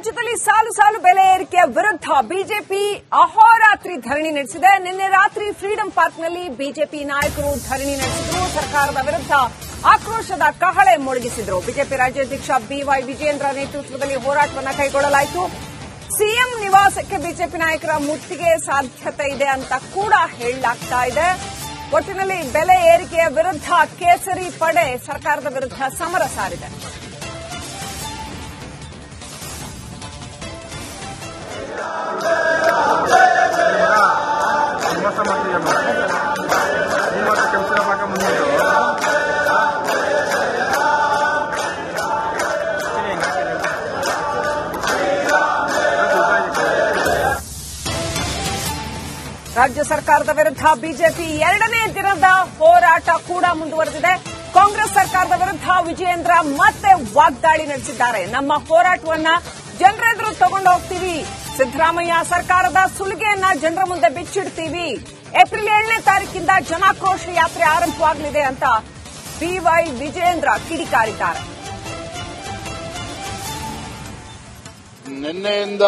ರಾಜ್ಯದಲ್ಲಿ ಸಾಲು ಸಾಲು ಬೆಲೆ ಏರಿಕೆಯ ವಿರುದ್ಧ ಬಿಜೆಪಿ ಅಹೋರಾತ್ರಿ ಧರಣಿ ನಡೆಸಿದೆ. ನಿನ್ನೆ ರಾತ್ರಿ ಫ್ರೀಡಂ ಪಾರ್ಕ್ನಲ್ಲಿ ಬಿಜೆಪಿ ನಾಯಕರು ಧರಣಿ ನಡೆಸಿದರು. ಸರ್ಕಾರದ ವಿರುದ್ಧ ಆಕ್ರೋಶದ ಕಹಳೆ ಮೊಳಗಿಸಿದರು. ಬಿಜೆಪಿ ರಾಜ್ಯಾಧ್ಯಕ್ಷ ಬಿವೈ ವಿಜಯೇಂದ್ರ ನೇತೃತ್ವದಲ್ಲಿ ಹೋರಾಟವನ್ನು ಕೈಗೊಳ್ಳಲಾಯಿತು. ಸಿಎಂ ನಿವಾಸಕ್ಕೆ ಬಿಜೆಪಿ ನಾಯಕರ ಮುತ್ತಿಗೆ ಸಾಧ್ಯತೆ ಇದೆ ಅಂತ ಕೂಡ ಹೇಳಲಾಗ್ತಾ ಇದೆ. ಒಟ್ಟಿನಲ್ಲಿ ಬೆಲೆ ಏರಿಕೆಯ ವಿರುದ್ಧ ಕೇಸರಿ ಪಡೆ ಸರ್ಕಾರದ ವಿರುದ್ಧ ಸಮರ ಸಾರಿದೆ. ರಾಜ್ಯ ಸರ್ಕಾರದ ವಿರುದ್ಧ ಬಿಜೆಪಿ ಎರಡನೇ ದಿನದ ಹೋರಾಟ ಕೂಡ ಮುಂದುವರೆದಿದೆ. ಕಾಂಗ್ರೆಸ್ ಸರ್ಕಾರದ ವಿರುದ್ಧ ವಿಜಯೇಂದ್ರ ಮತ್ತೆ ವಾಗ್ದಾಳಿ ನಡೆಸಿದ್ದಾರೆ. ನಮ್ಮ ಹೋರಾಟವನ್ನ ಜನರೆದುರು ತಗೊಂಡು ಹೋಗ್ತೀವಿ. ಸಿದ್ದರಾಮಯ್ಯ ಸರ್ಕಾರದ ಸುಲಿಗೆಯನ್ನ ಜನರ ಮುಂದೆ ಬಿಚ್ಚಿಡ್ತೀವಿ. ಏಪ್ರಿಲ್ 7ನೇ ತಾರೀಕಿಂದ ಜನಾಕ್ರೋಶ ಯಾತ್ರೆ ಆರಂಭವಾಗಲಿದೆ ಅಂತ ಬಿವೈ ವಿಜಯೇಂದ್ರ ಕಿಡಿಕಾರಿದ್ದಾರೆ. ನಿನ್ನೆಯಿಂದ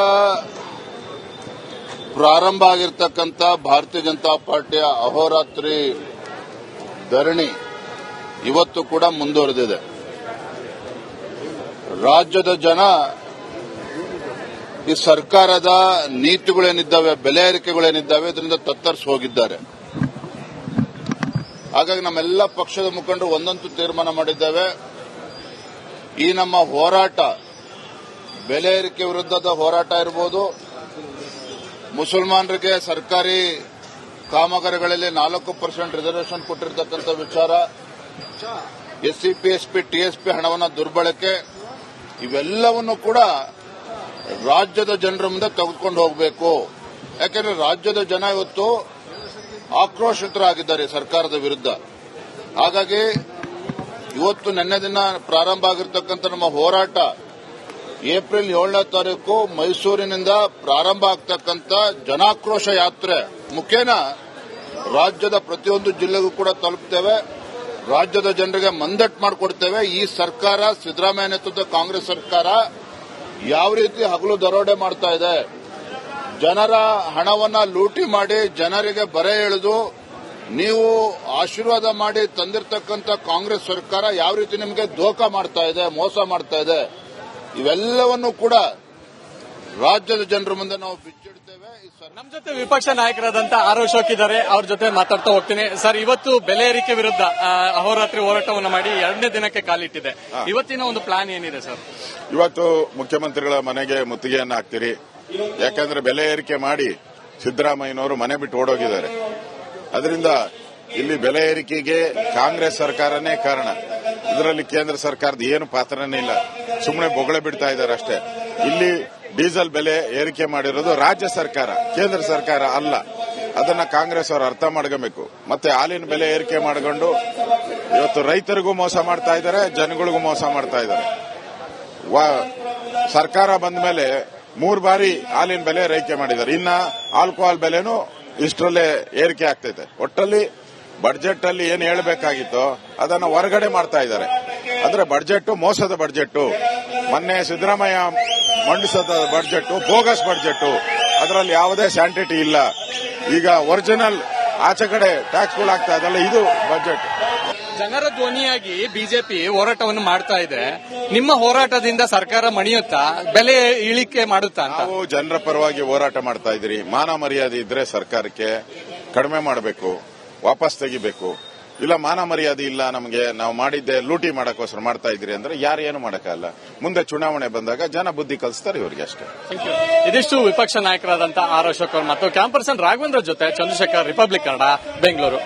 ಪ್ರಾರಂಭ ಆಗಿರ್ತಕ್ಕಂಥ ಭಾರತೀಯ ಜನತಾ ಪಾರ್ಟಿಯ ಅಹೋರಾತ್ರಿ ಧರಣಿ ಇವತ್ತು ಕೂಡ ಮುಂದುವರೆದಿದೆ. ರಾಜ್ಯದ ಜನ ಈ ಸರ್ಕಾರದ ನೀತಿಗಳೇನಿದ್ದಾವೆ, ಬೆಲೆ ಏರಿಕೆಗಳೇನಿದ್ದಾವೆ, ಇದರಿಂದ ತತ್ತರಿಸಿ ಹೋಗಿದ್ದಾರೆ. ಹಾಗಾಗಿ ನಮ್ಮೆಲ್ಲ ಪಕ್ಷದ ಮುಖಂಡರು ಒಂದಂತೂ ತೀರ್ಮಾನ ಮಾಡಿದ್ದೇವೆ. ಈ ನಮ್ಮ ಹೋರಾಟ, ಬೆಲೆ ಏರಿಕೆ ವಿರುದ್ಧದ ಹೋರಾಟ ಇರಬಹುದು, ಮುಸಲ್ಮಾನರಿಗೆ ಸರ್ಕಾರಿ ಕಾಮಗಾರಿಗಳಲ್ಲಿ 4% ರಿಸರ್ವೇಷನ್ ಕೊಟ್ಟಿರತಕ್ಕಂಥ ವಿಚಾರ, ಎಸ್ಸಿಪಿ, ಎಸ್ಪಿ, ಟಿಎಸ್ಪಿ ಹಣವನ್ನು ದುರ್ಬಳಕೆ, ಇವೆಲ್ಲವನ್ನು ಕೂಡ ರಾಜ್ಯದ ಜನರ ಮುಂದೆ ತೆಗೆದುಕೊಂಡು ಹೋಗಬೇಕು. ಯಾಕೆಂದ್ರೆ ರಾಜ್ಯದ ಜನ ಇವತ್ತು ಆಕ್ರೋಶಿತರಾಗಿದ್ದಾರೆ ಸರ್ಕಾರದ ವಿರುದ್ಧ. ಹಾಗಾಗಿ ಇವತ್ತು ನಿನ್ನೆ ದಿನ ಪ್ರಾರಂಭ ಆಗಿರ್ತಕ್ಕಂಥ ನಮ್ಮ ಹೋರಾಟ ಏಪ್ರಿಲ್ 7ನೇ ತಾರೀಕು ಮೈಸೂರಿನಿಂದ ಪ್ರಾರಂಭ ಆಗ್ತಕ್ಕಂಥ ಜನಾಕ್ರೋಶ ಯಾತ್ರೆ ಮುಖೇನ ರಾಜ್ಯದ ಪ್ರತಿಯೊಂದು ಜಿಲ್ಲೆಗೂ ಕೂಡ ತಲುಪ್ತೇವೆ. ರಾಜ್ಯದ ಜನರಿಗೆ ಮಂದಟ್ಟು ಮಾಡಿಕೊಡ್ತೇವೆ. ಈ ಸರ್ಕಾರ, ಸಿದ್ದರಾಮಯ್ಯ ನೇತೃತ್ವದ ಕಾಂಗ್ರೆಸ್ ಸರ್ಕಾರ ಯಾವ ರೀತಿ ಹಗಲು ದರೋಡೆ ಮಾಡ್ತಾ ಇದೆ, ಜನರ ಹಣವನ್ನ ಲೂಟಿ ಮಾಡಿ ಜನರಿಗೆ ಬರೆ ಎಳೆದು ನೀವು ಆಶೀರ್ವಾದ ಮಾಡಿ ತಂದಿರತಕ್ಕಂಥ ಕಾಂಗ್ರೆಸ್ ಸರ್ಕಾರ ಯಾವ ರೀತಿ ನಿಮಗೆ ಧೋಖಾ ಮಾಡ್ತಾ ಇದೆ, ಮೋಸ ಮಾಡ್ತಾ ಇದೆ, ಇವೆಲ್ಲವನ್ನು ಕೂಡ ರಾಜ್ಯದ ಜನರ ಮುಂದೆ ನಾವು ಬಿಚ್ಚಿಡ್ತೇವೆ. ನಮ್ಮ ಜೊತೆ ವಿಪಕ್ಷ ನಾಯಕರಾದಂತ ಆರ್ ಅಶೋಕ್ ಇದ್ದಾರೆ. ಅವ್ರ ಜೊತೆ ಮಾತಾಡ್ತಾ ಹೋಗ್ತೀನಿ. ಸರ್, ಇವತ್ತು ಬೆಲೆ ಏರಿಕೆ ವಿರುದ್ಧ ಅಹೋರಾತ್ರಿ ಹೋರಾಟವನ್ನು ಮಾಡಿ ಎರಡನೇ ದಿನಕ್ಕೆ ಕಾಲಿಟ್ಟಿದೆ. ಇವತ್ತಿನ ಒಂದು ಪ್ಲಾನ್ ಏನಿದೆ ಸರ್? ಇವತ್ತು ಮುಖ್ಯಮಂತ್ರಿಗಳ ಮನೆಗೆ ಮುತ್ತಿಗೆಯನ್ನು ಹಾಕ್ತೀರಿ. ಯಾಕಂದ್ರೆ ಬೆಲೆ ಏರಿಕೆ ಮಾಡಿ ಸಿದ್ದರಾಮಯ್ಯನವರು ಮನೆ ಬಿಟ್ಟು ಓಡೋಗಿದ್ದಾರೆ. ಅದರಿಂದ ಇಲ್ಲಿ ಬೆಲೆ ಏರಿಕೆಗೆ ಕಾಂಗ್ರೆಸ್ ಸರ್ಕಾರನೇ ಕಾರಣ. ಇದರಲ್ಲಿ ಕೇಂದ್ರ ಸರ್ಕಾರದ ಏನು ಪಾತ್ರನೇ ಇಲ್ಲ. ಸುಮ್ಮನೆ ಬೊಗಳೆ ಬಿಡ್ತಾ ಇದ್ದಾರೆ ಅಷ್ಟೇ. ಇಲ್ಲಿ ಡೀಸೆಲ್ ಬೆಲೆ ಏರಿಕೆ ಮಾಡಿರೋದು ರಾಜ್ಯ ಸರ್ಕಾರ, ಕೇಂದ್ರ ಸರ್ಕಾರ ಅಲ್ಲ. ಅದನ್ನ ಕಾಂಗ್ರೆಸ್ ಅವರು ಅರ್ಥ ಮಾಡ್ಕೋಬೇಕು. ಮತ್ತೆ ಹಾಲಿನ ಬೆಲೆ ಏರಿಕೆ ಮಾಡಿಕೊಂಡು ಇವತ್ತು ರೈತರಿಗೂ ಮೋಸ ಮಾಡ್ತಾ ಇದ್ದಾರೆ, ಜನಗಳಿಗೂ ಮೋಸ ಮಾಡ್ತಾ ಇದ್ದಾರೆ. ಸರ್ಕಾರ ಬಂದ ಮೇಲೆ 3 ಬಾರಿ ಹಾಲಿನ ಬೆಲೆ ಏರಿಕೆ ಮಾಡಿದ್ದಾರೆ. ಇನ್ನ ಆಲ್ಕೋಹಾಲ್ ಬೆಲೆನೂ ಇಷ್ಟರಲ್ಲೇ ಏರಿಕೆ ಆಗ್ತೈತೆ. ಒಟ್ಟಲ್ಲಿ ಬಡ್ಜೆಟ್ ಅಲ್ಲಿ ಏನು ಹೇಳಬೇಕಾಗಿತ್ತೋ ಅದನ್ನ ಹೊರಗಡೆ ಮಾಡ್ತಾ ಇದ್ದಾರೆ. ಅಂದ್ರೆ ಬಡ್ಜೆಟ್ ಮೋಸದ ಬಡ್ಜೆಟ್. ಮೊನ್ನೆ ಸಿದ್ದರಾಮಯ್ಯ ಮಂಡಿಸಿದ ಬಡ್ಜೆಟ್ ಬೋಗಸ್ ಬಡ್ಜೆಟ್. ಅದರಲ್ಲಿ ಯಾವುದೇ ಸ್ಯಾಂಟಿಟಿ ಇಲ್ಲ. ಈಗ ಒರಿಜಿನಲ್ ಆಚೆ ಕಡೆ ಟ್ಯಾಕ್ಸ್ಗಳು ಆಗ್ತಾ ಇದಲ್ಲ, ಇದು ಬಜೆಟ್. ಜನರ ಧ್ವನಿಯಾಗಿ ಬಿಜೆಪಿ ಹೋರಾಟವನ್ನು ಮಾಡ್ತಾ ಇದೆ. ನಿಮ್ಮ ಹೋರಾಟದಿಂದ ಸರ್ಕಾರ ಮಣಿಯುತ್ತಾ, ಬೆಲೆ ಇಳಿಕೆ ಮಾಡುತ್ತಾ ಅಂತ? ನಾವು ಜನರ ಪರವಾಗಿ ಹೋರಾಟ ಮಾಡ್ತಾ ಇದ್ದೀರಿ. ಮಾನ ಮರ್ಯಾದೆ ಇದ್ರೆ ಸರ್ಕಾರಕ್ಕೆ ಕಡಿಮೆ ಮಾಡಬೇಕು, ವಾಪಸ್ ತೆಗಿಬೇಕು. ಇಲ್ಲ ಮಾನ ಮರ್ಯಾದೆ ಇಲ್ಲ, ನಮಗೆ ನಾವು ಮಾಡಿದ್ದೆ ಲೂಟಿ ಮಾಡಕ್ಕೋಸ್ಕರ ಮಾಡ್ತಾ ಇದ್ರಿ ಅಂದ್ರೆ ಯಾರು ಏನು ಮಾಡಕ್ಕಾಗಲ್ಲ. ಮುಂದೆ ಚುನಾವಣೆ ಬಂದಾಗ ಜನ ಬುದ್ಧಿ ಕಲಿಸ್ತಾರೆ ಇವರಿಗೆ ಅಷ್ಟೇ. ಇದಿಷ್ಟು ವಿಪಕ್ಷ ನಾಯಕರಾದಂತಹ ಆರ್ ಅಶೋಕ್ ಅವರು ಮತ್ತು ಕ್ಯಾಂಪರ್ಸನ್ ರಾಘವೇಂದ್ರ ಜೊತೆ ಚಂದ್ರಶೇಖರ್, ರಿಪಬ್ಲಿಕ್ ಕನ್ನಡ, ಬೆಂಗಳೂರು.